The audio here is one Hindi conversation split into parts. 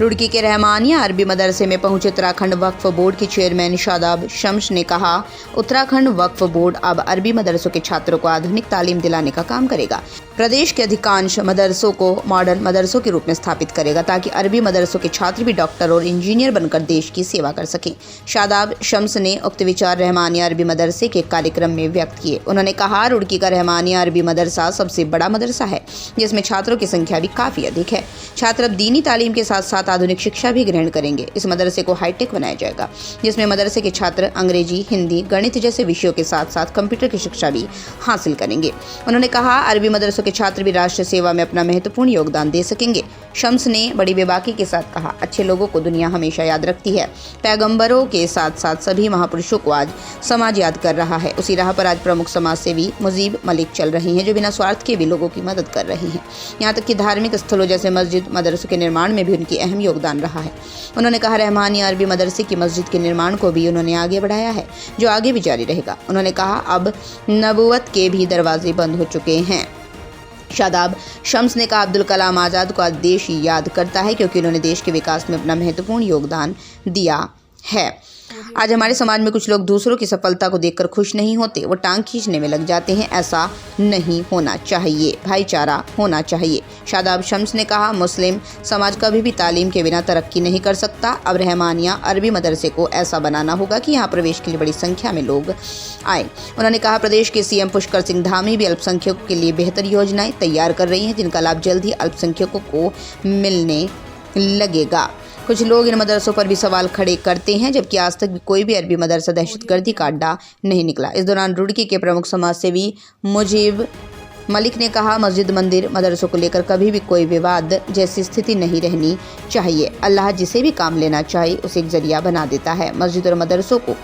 रुड़की के रहमानिया अरबी मदरसे में पहुंचे उत्तराखंड वक्फ बोर्ड के चेयरमैन शादाब शम्स ने कहा, उत्तराखंड वक्फ बोर्ड अब अरबी मदरसों के छात्रों को आधुनिक तालीम दिलाने का काम करेगा। प्रदेश के अधिकांश मदरसों को मॉडल मदरसों के रूप में स्थापित करेगा ताकि अरबी मदरसों के छात्र भी डॉक्टर और इंजीनियर बनकर देश की सेवा कर सकें। शादाब शम्स ने उक्त विचार रहमानिया अरबी मदरसे के कार्यक्रम में व्यक्त किए। उन्होंने कहा, रुड़की का रहमानिया अरबी मदरसा सबसे बड़ा मदरसा है जिसमें छात्रों की संख्या भी काफ़ी अधिक है। छात्र अब दीनी तालीम के साथ साथ आधुनिक शिक्षा भी ग्रहण करेंगे। इस मदरसे को हाईटेक बनाया जाएगा जिसमें मदरसे के छात्र अंग्रेजी, हिंदी, गणित जैसे विषयों के साथ साथ कंप्यूटर की शिक्षा भी हासिल करेंगे। उन्होंने कहा, अरबी मदरसों के छात्र भी राष्ट्र सेवा में अपना महत्वपूर्ण योगदान दे सकेंगे। शम्स ने बड़ी बेबाकी के साथ कहा, अच्छे लोगों को दुनिया हमेशा याद रखती है। पैगंबरों के साथ साथ सभी महापुरुषों को आज समाज याद कर रहा है। उसी राह पर आज प्रमुख समाज सेवी मुजीब मलिक चल रही हैं जो बिना स्वार्थ के भी लोगों की मदद कर रही हैं। यहाँ तक कि धार्मिक स्थलों जैसे मस्जिद, मदरसों के निर्माण में भी उनकी अहम योगदान रहा है। उन्होंने कहा, रहमानिया अरबी मदरसे की मस्जिद के निर्माण को भी उन्होंने आगे बढ़ाया है जो आगे भी जारी रहेगा। उन्होंने कहा, अब नबूवत के भी दरवाजे बंद हो चुके हैं। शादाब शम्स ने कहा, अब्दुल कलाम आज़ाद को आज देश याद करता है क्योंकि उन्होंने देश के विकास में अपना महत्वपूर्ण योगदान दिया है। आज हमारे समाज में कुछ लोग दूसरों की सफलता को देखकर खुश नहीं होते, वो टांग खींचने में लग जाते हैं। ऐसा नहीं होना चाहिए, भाईचारा होना चाहिए। शादाब शम्स ने कहा, मुस्लिम समाज कभी भी तालीम के बिना तरक्की नहीं कर सकता। अब रहमानिया अरबी मदरसे को ऐसा बनाना होगा कि यहाँ प्रवेश के लिए बड़ी संख्या में लोग आए। उन्होंने कहा, प्रदेश के सीएम पुष्कर सिंह धामी भी अल्पसंख्यकों के लिए बेहतर योजनाएं तैयार कर रही हैं जिनका लाभ जल्द ही अल्पसंख्यकों को मिलने लगेगा। कुछ लोग इन मदरसों पर भी सवाल खड़े करते हैं जबकि आज तक भी कोई भी अरबी मदरसा दहशतगर्दी का अड्डा नहीं निकला। इस दौरान रुड़की के प्रमुख समाज सेवी मुजीब मलिक ने कहा, मस्जिद, मंदिर, मदरसों को लेकर कभी भी कोई विवाद जैसी स्थिति नहीं रहनी चाहिए। अल्लाह जिसे भी काम लेना चाहे उसे एक जरिया बना देता है। मस्जिद और मदरसों को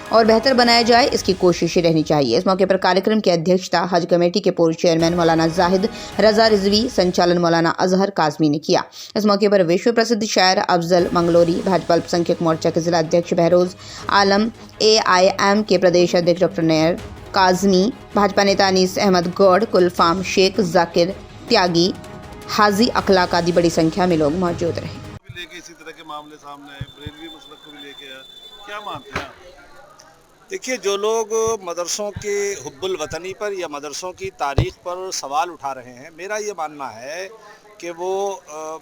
और बेहतर बनाया जाए, इसकी कोशिश रहनी चाहिए। इस मौके पर कार्यक्रम की अध्यक्षता हज कमेटी के पूर्व चेयरमैन मौलाना जाहिद रजा रिजवी, संचालन मौलाना अजहर काजमी ने किया। इस मौके पर विश्व प्रसिद्ध शायर अफजल मंगलोरी, भाजपा अल्पसंख्यक मोर्चा के जिला अध्यक्ष बहरोज आलम, AIM के प्रदेश अध्यक्ष डॉक्टर नैयर काजमी, भाजपा नेता अनीस अहमद गौड़, कुलफाम शेख, जाकिर त्यागी, हाजी अखलाक आदि बड़ी संख्या में लोग मौजूद रहे। इसी तरह के मामले सामने आए, बरेलवी मसलक को भी लेके आया, क्या मानते हैं? देखिए, जो लोग मदरसों के हुब्बुल वतनी पर या मदरसों की तारीख़ पर सवाल उठा रहे हैं, मेरा ये मानना है कि वो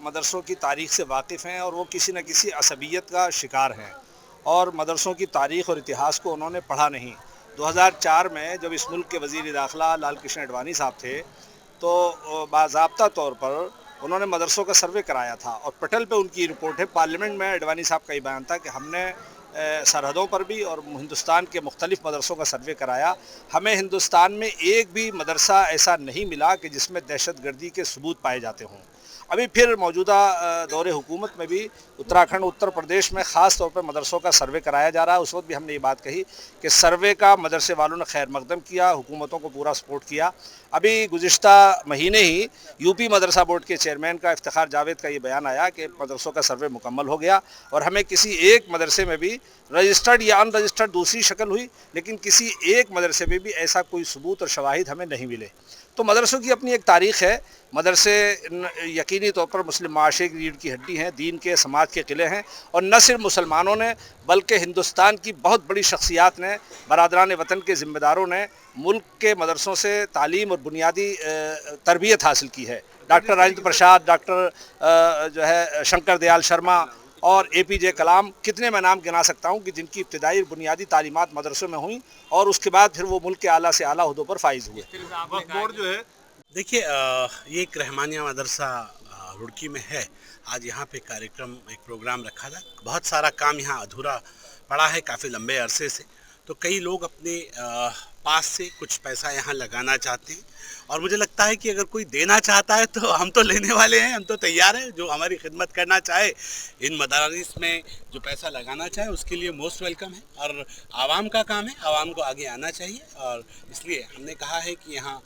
मदरसों की तारीख़ से वाकिफ़ हैं और वो किसी न किसी असबियत का शिकार हैं और मदरसों की तारीख़ और इतिहास को उन्होंने पढ़ा नहीं। 2004 में जब इस मुल्क के वज़ीर दाखिला लाल कृष्ण अडवाणी साहब थे तो बाज़ाब्ता तौर पर उन्होंने मदरसों का सर्वे कराया था और पटल पे उनकी रिपोर्ट है। पार्लियामेंट में अडवाणी साहब का ये बयान था कि हमने सरहदों पर भी और हिंदुस्तान के मुख्तलिफ़ मदरसों का सर्वे कराया। हमें हिंदुस्तान में एक भी मदरसा ऐसा नहीं मिला कि जिसमें दहशतगर्दी के सबूत पाए जाते हों। अभी फिर मौजूदा दौरे हुकूमत में भी उत्तराखंड, उत्तर प्रदेश में ख़ास तौर पर मदरसों का सर्वे कराया जा रहा है। उस वक्त भी हमने ये बात कही कि सर्वे का मदरसे वालों ने खैर मकदम किया, हुकूमतों को पूरा सपोर्ट किया। अभी गुज़िश्ता महीने ही यूपी मदरसा बोर्ड के चेयरमैन का इफ्तिखार जावेद का ये बयान आया कि मदरसों का सर्वे मुकम्मल हो गया और हमें किसी एक मदरसे में भी रजिस्टर्ड या अनरजिस्टर्ड दूसरी शक्ल हुई, लेकिन किसी एक मदरसे में भी ऐसा कोई सबूत और शवाहिद हमें नहीं मिले। तो मदरसों की अपनी एक तारीख़ है। मदरसे यकीनी तौर पर मुस्लिम माशरे की रीढ़ की हड्डी हैं, दीन के, समाज के किले हैं और न सिर्फ मुसलमानों ने बल्कि हिंदुस्तान की बहुत बड़ी शख्सियात ने, बरादरान वतन के ज़िम्मेदारों ने मुल्क के मदरसों से तालीम और बुनियादी तरबियत हासिल की है। डॉक्टर राजेंद्र प्रसाद, डॉक्टर जो है शंकर दयाल शर्मा और APJ कलाम, कितने मैं नाम गिना सकता हूँ कि जिनकी इब्तिदाई बुनियादी तालीमात मदरसों में हुई और उसके बाद फिर वो मुल्क के आला से आला ओहदों पर फाइज हुए। वक्फ बोर्ड जो है, देखिए, ये एक रहमानिया मदरसा रुड़की में है। आज यहाँ पे कार्यक्रम, एक प्रोग्राम रखा था। बहुत सारा काम यहाँ अधूरा पड़ा है काफ़ी लंबे अरसे से, तो कई लोग अपने पास से कुछ पैसा यहाँ लगाना चाहते हैं और मुझे लगता है कि अगर कोई देना चाहता है तो हम तो लेने वाले हैं, हम तो तैयार हैं। जो हमारी खिदमत करना चाहे इन मदारिस में, जो पैसा लगाना चाहे, उसके लिए मोस्ट वेलकम है और आवाम का काम है, आवाम को आगे आना चाहिए। और इसलिए हमने कहा है कि यहाँ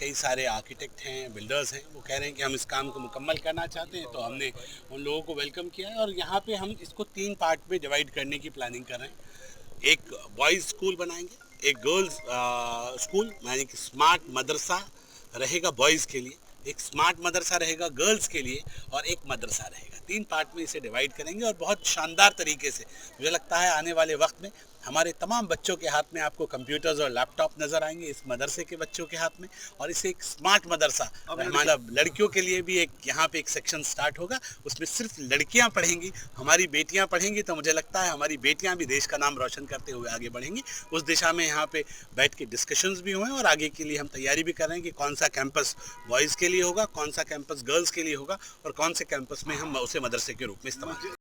कई सारे आर्किटेक्ट हैं, बिल्डर्स हैं, वो कह रहे हैं कि हम इस काम को मुकम्मल करना चाहते हैं, तो हमने उन लोगों को वेलकम किया है और यहाँ पे हम इसको 3 पार्ट में डिवाइड करने की प्लानिंग कर रहे हैं। एक बॉयज़ स्कूल बनाएंगे, एक गर्ल्स स्कूल, यानी कि स्मार्ट मदरसा रहेगा बॉयज़ के लिए, एक स्मार्ट मदरसा रहेगा गर्ल्स के लिए और एक मदरसा रहेगा। 3 पार्ट में इसे डिवाइड करेंगे और बहुत शानदार तरीके से मुझे लगता है आने वाले वक्त में हमारे तमाम बच्चों के हाथ में आपको कंप्यूटर्स और लैपटॉप नज़र आएंगे इस मदरसे के बच्चों के हाथ में। और इसे एक स्मार्ट मदरसा हमारा लड़कियों के लिए भी एक यहाँ पे एक सेक्शन स्टार्ट होगा, उसमें सिर्फ लड़कियाँ पढ़ेंगी, हमारी बेटियाँ पढ़ेंगी। तो मुझे लगता है हमारी बेटियाँ भी देश का नाम रोशन करते हुए आगे बढ़ेंगी। उस दिशा में यहाँ पे बैठ के डिस्कशंस भी हुए और आगे के लिए हम तैयारी भी कर रहे हैं कि कौन सा कैंपस बॉयज़ के लिए होगा, कौन सा कैंपस गर्ल्स के लिए होगा और कौन से कैंपस में हम उसे मदरसे के रूप में इस्तेमाल करेंगे।